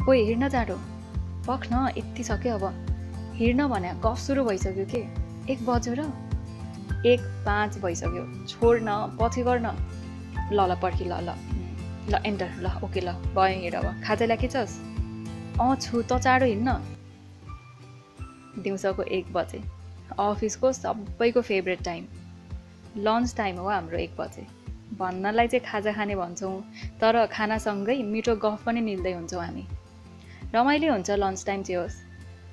ओइ हिँड्न जाडो पख न, यति सक्यो अब हिँड्न भने गफ सुरु भइसक्यो के 1 बज्यो र 1:05 भइसक्यो, छोड न, पछि गर्न। ल पर्खी ल एन्टर, ल ओके, ल भयो हिँड। अब खाजा ल्याएछस्? छु, त चाँडो हिँड्न। दिउँसोको 1 बजे, अफिसको सबैको फेभरेट टाइम, लन्च टाइम हो हाम्रो 1 बजे। भन्नलाई चाहिँ खाजा खाने भन्छौँ, तर खानासँगै मिठो गफ पनि निल्दै हुन्छौँ हामी। रमाइलो हुन्छ लन्च टाइम चाहिँ होस्।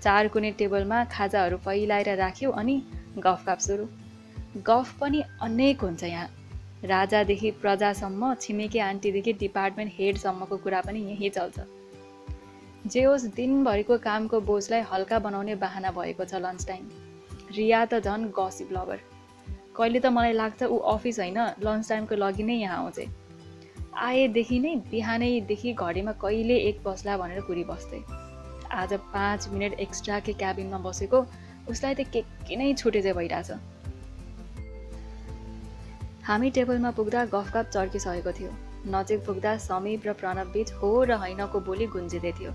4 कुने टेबलमा खाजाहरू फैलाएर राख्यो अनि गफगाफ सुरु। गफ पनि अनेक हुन्छ यहाँ, राजादेखि प्रजासम्म, छिमेकी आन्टीदेखि डिपार्टमेन्ट हेडसम्मको कुरा पनि यहीँ चल्छ। जे होस्, दिनभरिको कामको बोझलाई हल्का बनाउने बहाना भएको छ लन्च टाइम। रिया त झन् गसिप लभर, कहिले त मलाई लाग्छ ऊ अफिस होइन लन्च टाइमको लागि नै यहाँ आउँछ। आएदेखि नै बिहानैदेखि घडीमा कहिले 1 बस्ला भनेर कुरिबस्थे। आज 5 मिनट एक्स्ट्रा के क्याबिनमा बसेको उसलाई त के नै छुटे चाहिँ भइरहेछ। हामी टेबलमा पुग्दा गफगाफ चर्किसकेको थियो। नजिक पुग्दा समीप र प्रणव बीच हो र हैनको बोली गुन्जिँदै थियो।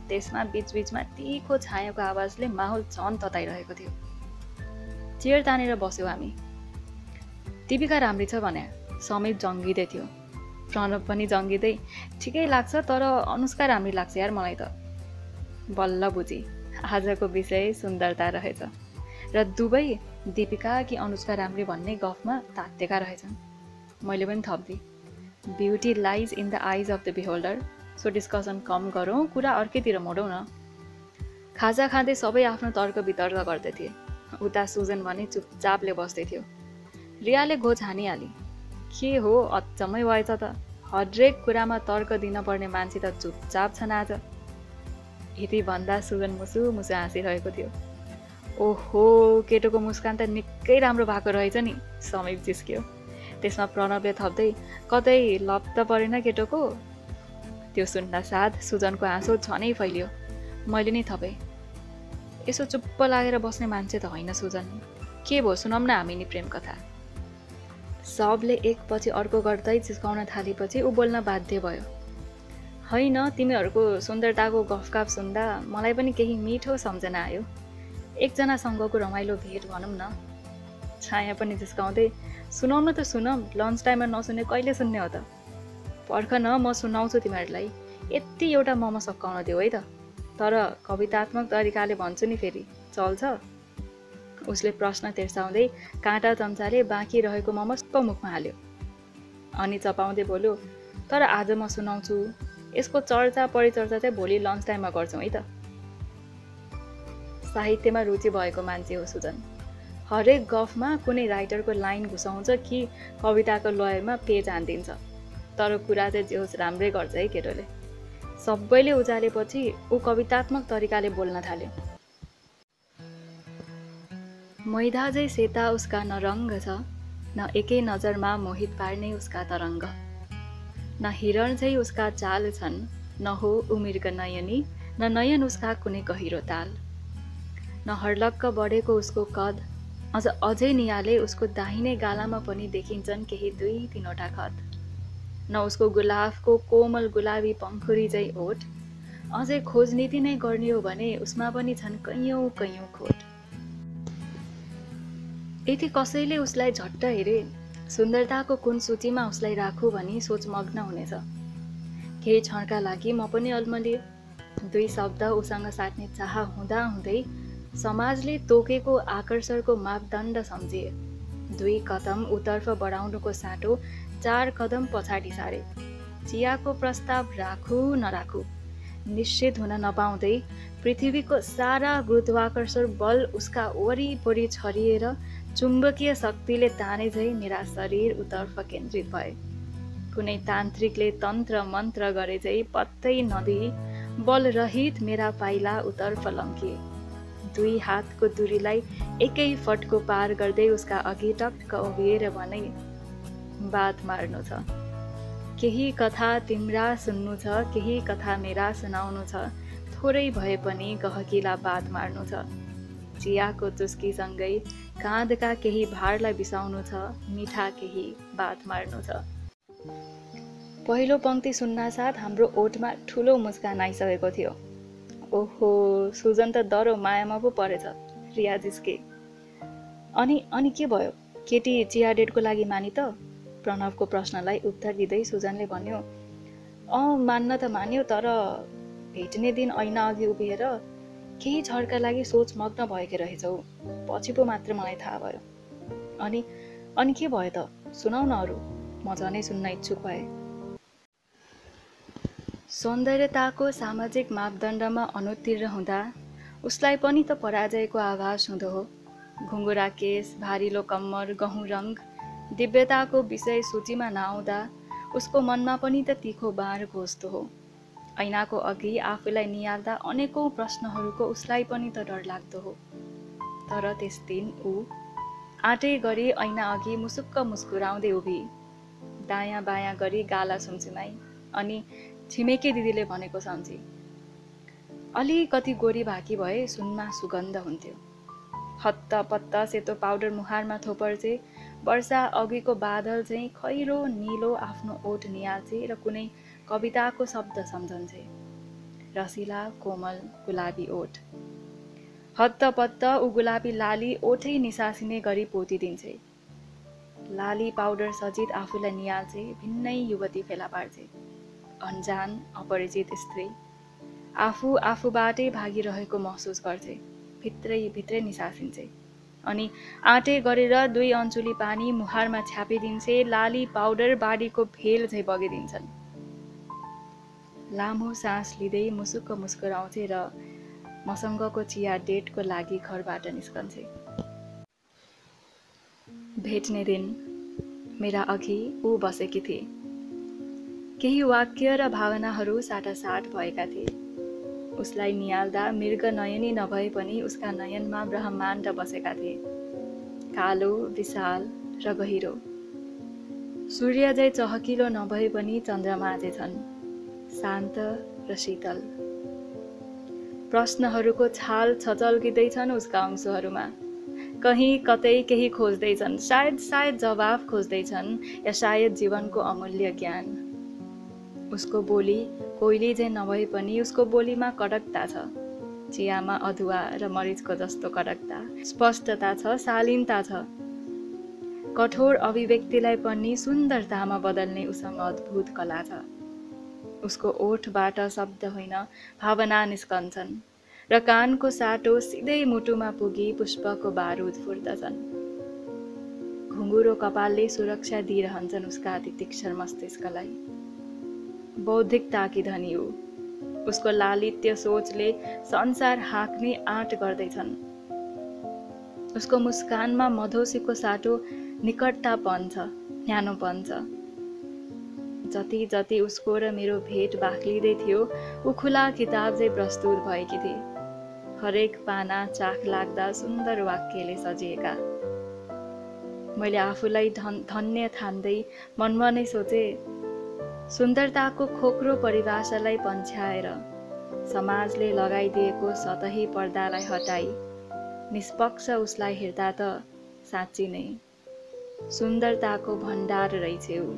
त्यसमा बीचबीचमा तिखो छायाको आवाजले माहौल झन् तताइरहेको थियो। चेयर तानेर बस्यौँ हामी। दीपिका राम्री छ भने समीप जङ्गिँदै थियो। प्रणव पनि जङ्गिँदै ठिकै लाग्छ, तर अनुष्का राम्री लाग्छ यार मलाई त। बल्ल बुझी आजको विषय सुन्दरता रहेछ र दुवै दीपिका कि अनुष्का राम्री भन्ने गफमा तात्तेका रहेछन्। मैले पनि थप्दी, beauty lies in the eyes of the beholder. So discussion कम गरौँ, कुरा अर्कैतिर मोडौँ न। खाजा खाँदै सबै आफ्नो तर्क वितर्क गर्दै थिए। उता सुजन भने चुपचापले बस्दै थियो। रियाले घोच हानिहाली, के हो अचम्मै भएछ त, हरेक कुरामा तर्क दिन पर्ने मान्छे त चुपचाप छन् आज। यति भन्दा सुजन मुसु मुसु हाँसिरहेको थियो। ओहो, केटोको मुस्कान त निकै राम्रो भएको रहेछ नि, समीप जिस्क्यो। त्यसमा प्रणवले थप्दै, कतै लप त परेन केटोको। त्यो सुन्न साथ सुजनको हाँसो झनै फैलियो। मैले नै थपेँ, यसो चुप्प लागेर बस्ने मान्छे त होइन सुजन, के भयो सुनाउँ न हामी नि प्रेम कथा। सबले एकपछि अर्को गर्दै जिस्काउन थालेपछि ऊ बोल्न बाध्य भयो। होइन, तिमीहरूको सुन्दरताको गफगाफ सुन्दा मलाई पनि केही मिठो सम्झना आयो। एकजनासँगको रमाइलो भेट भनौँ न। छाया पनि जिस्काउँदै, सुनाउन त सुनौँ, लन्च टाइममा नसुने कहिले सुन्ने हो त। पर्ख न, म सुनाउँछु तिमीहरूलाई। यति एउटा मोमो सकाउन देऊ है त, तर कवितात्मक तरिकाले भन्छु नि फेरि, चल्छ? उसले प्रश्न तिर्साउँदै काँटा चम्चाले बाँकी रहेको मोमो सबको मुखमा हाल्यो। अनि चपाउँदै बोल्यो, तर आज म सुनाउँछु, यसको चर्चा परिचर्चा चाहिँ भोलि लन्च टाइममा गर्छौँ है त। साहित्यमा रुचि भएको मान्छे हो सुजन। हरेक गफमा कुनै राइटरको लाइन घुसाउँछ कि कविताको लयमा पेज हानिदिन्छ, तर कुरा चाहिँ जे होस् राम्रै गर्छ है केटोले। सबैले उचालेपछि ऊ कवितात्मक तरिकाले बोल्न थाल्यो। मैदा झै सेता उसका न रङ्ग छ, न एकै नजरमा मोहित पार्ने उसका तरङ्ग। न हिरण झै उसका चाल छन्, न हो उमिरका नयनी, न नयन उसका कुनै गहिरो ताल। न हर्लक्क बढेको उसको कद, अझै नियाले उसको दाहिने गालामा पनि देखिन्छन् केही 2-3वटा खत। न उसको गुलाफको कोमल गुलाबी पङ्खुरी झै ओठ, अझै खोजनीति नै गर्ने हो भने उसमा पनि छन् कैयौँ खोट। यदि कसैले उसलाई झट्ट हेरे, सुन्दरताको कुन सूचीमा उसलाई राखु भनी सोचमग्न हुनेछ। केही क्षणका लागि म पनि अल्मलिए। 2 शब्द उसँग साट्ने चाह हुँदा हुँदै समाजले तोकेको आकर्षणको मापदण्ड सम्झिए। 2 कदम उतर्फ बढाउनुको साटो 4 कदम पछाडि सारे। चियाको प्रस्ताव राखु नराखु निश्चित हुन नपाउँदै पृथ्वीको सारा गुरुत्वाकर्षण बल उसका वरिपरि छरिएर चुम्बकीय शक्तिले ताने झै मेरा शरीर उतर्फ केन्द्रित भए। कुनै तान्त्रिकले तन्त्र मन्त्र गरे झै पत्तै नदिई बलरहित मेरा पाइला उतर्फ लम्किए। 2 हातको दूरीलाई एकै फटको पार गर्दै उसका अघि टक्क उभिएर भने, बात मार्नु छ, केही कथा तिम्रा सुन्नु छ, केही कथा मेरा सुनाउनु छ, थोरै भए पनि गहकिला बात मार्नु छ। चियाको चुस्कीसँगै काँधका केही भारलाई बिसाउनु छ, मिठा केही बात मार्नु छ। पहिलो पङ्क्ति सुन्नासाथ हाम्रो ओठमा ठुलो मुस्कान आइसकेको थियो। ओहो, सुजन त डरो मायामा पो परेछ, रिया जिस्के। अनि के भयो, केटी चिया डेटको लागि मानि त? प्रणवको प्रश्नलाई उत्तर दिँदै सुजनले भन्यो, मान्न त मान्यो, तर भेट्ने दिन ऐना अघि उभिएर केही क्षणका लागि सोचमग्न भएकी रहेछौ, पछि पो मात्र मलाई थाहा भयो। अनि के भयो त, सुनाउ न अरू, म झनै सुन्न इच्छुक भए। सौन्दर्यताको सामाजिक मापदण्डमा अनुत्तीर्ण हुँदा उसलाई पनि त पराजयको आभास हुँदो हो। घुङ्गुरा केस, भारिलो कम्मर, गहुँ रङ, दिव्यताको विषय सूचीमा नआउँदा उसको मनमा पनि त तिखो बाँड घोस्दो हो। ऐनाको अघि आफूलाई निहाल्दा अनेकौं प्रश्नहरूको उसलाई पनि त डर लाग्दो हो। तर त्यस दिन ऊ आँटै गरी ऐना अघि मुसुक्क मुस्कुराउँदै उभि, दायाँ बायाँ गरी गाला सुमसुमाई, अनि छिमेकी दिदीले भनेको सम्झी, अलिकति गोरी भाकी भए सुनमा सुगन्ध हुन्थ्यो। हत्तपत्त सेतो पाउडर मुहारमा थोपर्छे, वर्षा अघिको बादल चाहिँ खैरो निलो आफ्नो ओठ निहाल्छे र कुनै कविताको शब्द सम्झन्छे, रसिला कोमल गुलाबी ओठ। हत्तपत्त ऊ गुलाबी लाली ओठै निसासिने गरी पोतिदिन्छे। लाली पाउडर सजित आफूलाई निहाल्छे, भिन्नै युवती फेला पार्छे। अन्जान अपरिचित स्त्री आफूबाटै भागिरहेको महसुस गर्छे, भित्रै निसासिन्छे, अनि आँटे गरेर 2 अञ्चुली पानी मुहारमा छ्यापिदिन्छे। लाली पाउडर बाढीको भेल झैँ बगिदिन्छन्। लामो सास लिँदै मुसुक्क मुस्कुराउँछे र मसँगको चिया डेटको लागि घरबाट निस्कन्छे। भेट्ने दिन मेरा अघि ऊ बसेकी थिए। केही वाक्य र भावनाहरू साटासाट भएका थिए। उसलाई निहाल्दा मृग नयनी नभए पनि उसका नयनमा ब्रह्माण्ड बसेका थिए, कालो, विशाल र गहिरो। सूर्य झैँ चहकिलो नभए पनि चन्द्रमा झैँ छन्, शान्त र शीतल। प्रश्नहरूको छाल छचल्किँदैछन् उसका अंशहरूमा। कहीँ कतै केही खोज्दैछन्, सायद जवाफ खोज्दैछन्, या सायद जीवनको अमूल्य ज्ञान। उसको बोली कोइली झैँ नभए पनि उसको बोलीमा कडकता छ, चियामा अदुवा र मरिचको जस्तो कडकता, स्पष्टता छ, शालीनता छ। कठोर अभिव्यक्तिलाई पनि सुन्दरतामा बदल्ने उसँग अद्भुत कला छ। उसको ओठबाट शब्द होइन, भावना निस्कन्छन् र कानको साटो सिधै मुटुमा पुगी पुष्पको बारुद फुर्दछन्। घुङ्गुरो कपालले सुरक्षा दिइरहन्छन् उसका तितिक्षर मस्तिष्कलाई। बौद्धिकताकी धनी ऊ। उसको लालित्य सोचले संसार हाँक्ने आँट गर्दैछन्। उसको मुस्कानमा मधोसीको साटो निकटतापन छ, न्यानोपन छ। जति उसको र मेरो भेट बाक्लिँदै थियो, ऊ खुला किताब चाहिँ प्रस्तुत भएकी थिए। हरेक पाना चाख लाग्दा सुन्दर वाक्यले सजिएका। मैले आफूलाई धन्य ठान्दै मनमा नै सोचे, सुन्दरताको खोक्रो परिभाषालाई पन्छ्याएर समाजले लगाइदिएको सतही पर्दालाई हटाई निष्पक्ष उसलाई हेर्दा त साँच्ची नै सुन्दरताको भण्डार रहेछ ऊ,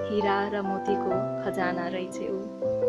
हीरा र मोतीको खजाना रहेछ ऊ।